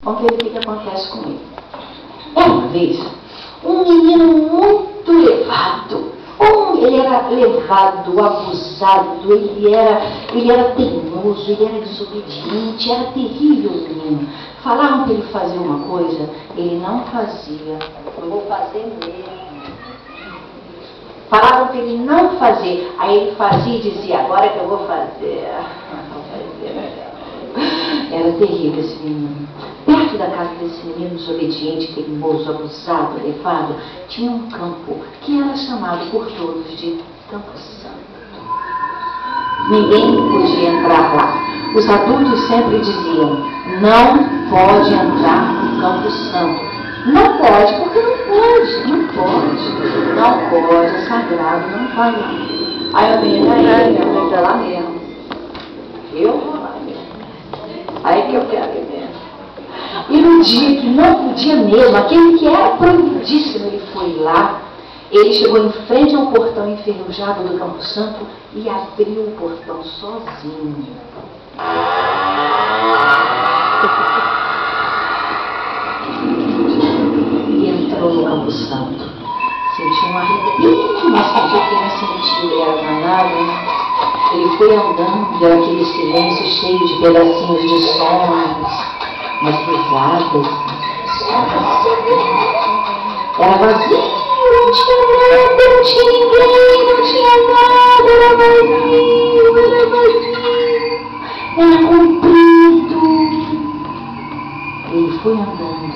Vamos ver o que acontece com ele. Uma vez, um menino muito levado, ele era levado, abusado, ele era teimoso, ele era desobediente, era terrível o menino. Falavam para ele fazer uma coisa, ele não fazia. Eu vou fazer mesmo. Falavam para ele não fazer, aí ele fazia e dizia, agora que eu vou fazer. Era terrível esse menino. Perto da casa desse menino desobediente, teimoso, abusado, levado, tinha um campo que era chamado por todos de Campo Santo. Ninguém podia entrar lá. Os adultos sempre diziam, não pode entrar no Campo Santo. Não pode, porque não pode, é sagrado, não vai lá. Aí o menino, eu vou pra lá mesmo. Eu vou lá mesmo. Aí que eu quero ir mesmo. E no dia que não podia mesmo, aquele que era proibidíssimo, ele foi lá, ele chegou em frente ao portão enferrujado do Campo Santo e abriu o portão sozinho. E entrou no Campo Santo. Sentiu um arrepio, mas pensou que não sentiu, ele era danado. Ele foi andando pelo aquele silêncio cheio de pedacinhos de sons, umas risadas. Era vazio, não tinha nada, não tinha ninguém, não tinha nada, era vazio. Era comprido. Ele foi andando.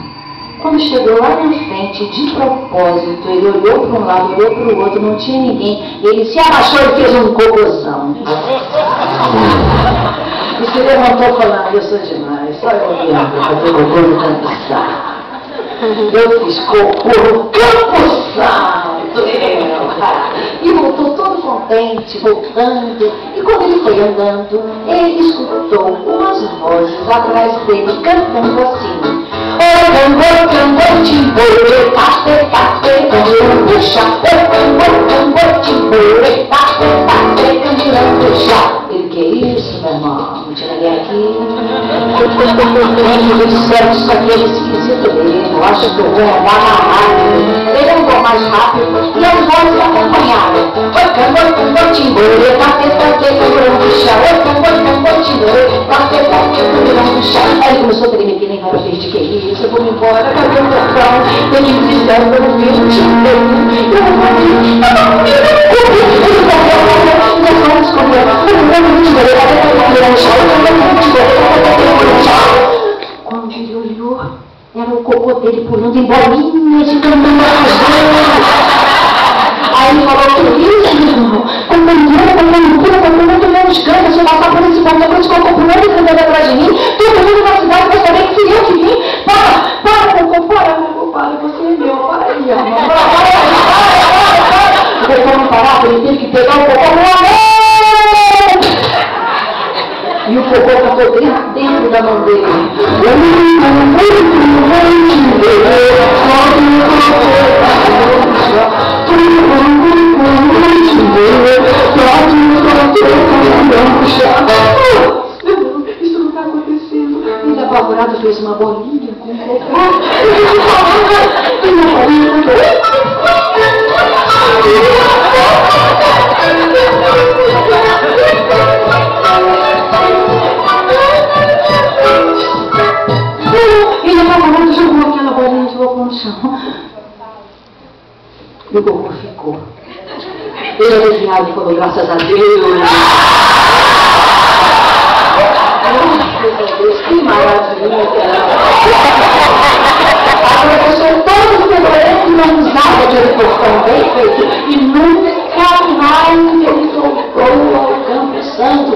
Quando chegou lá na frente, de propósito, ele olhou para um lado, olhou para o outro, não tinha ninguém. Ele se abaixou e fez um cocôzão. E se levantou falando, eu sou demais, só eu olhando fazer cocô no Campo Santo. Eu fiz cocô no Campo Santo. E voltou todo contente, voltando. E quando ele foi andando, ele escutou umas vozes atrás dele, cantando assim. Tambor, tambor, timbore, tate, tate, canturando chá. Tambor, timbore, tate, tate, canturando chá. Ele, que isso, meu irmão? Não tinha ninguém aqui. Eles disseram isso aqui é esquisito dele. Eu acho que eu vou andar mais rápido. Ele andou mais rápido e as vozes acompanharam. Tambor, timbore, tate, tate, canturando chá. Tambor, timbore, tate, tate, canturando chá. Aí ele começou a tremer que nem cara verde, que isso? Eu vou me embora, cadê o portão? Eles disseram que eu não vi, não tinha ninguém. Eu não vi, ele quando ele olhou, era o cocô dele pulando em bolinhas e cantando aí ele falou, que isso, irmão? Todo mundo canta, se eu passar por esse ponto de cocô pulando e cantando atrás de mim, todo mundo na cidade vai saber que fui eu que vim. Para, você é meu, para aí, irmão. Para. Não parar, ele teve que pegar o cocô no amor. E o cocô passou dentro da mão dele. Isso não está acontecendo. Ele apavorado fez uma bolinha com o cocô. Ele apavorado jogou aquela bolinha de cocô no chão. E o cocô ficou. Ele aliviado falou, graças a Deus. Que maravilha! A professora todo o tempo não usava aquele portão bem feito e nunca mais ele voltou ao Campo Santo.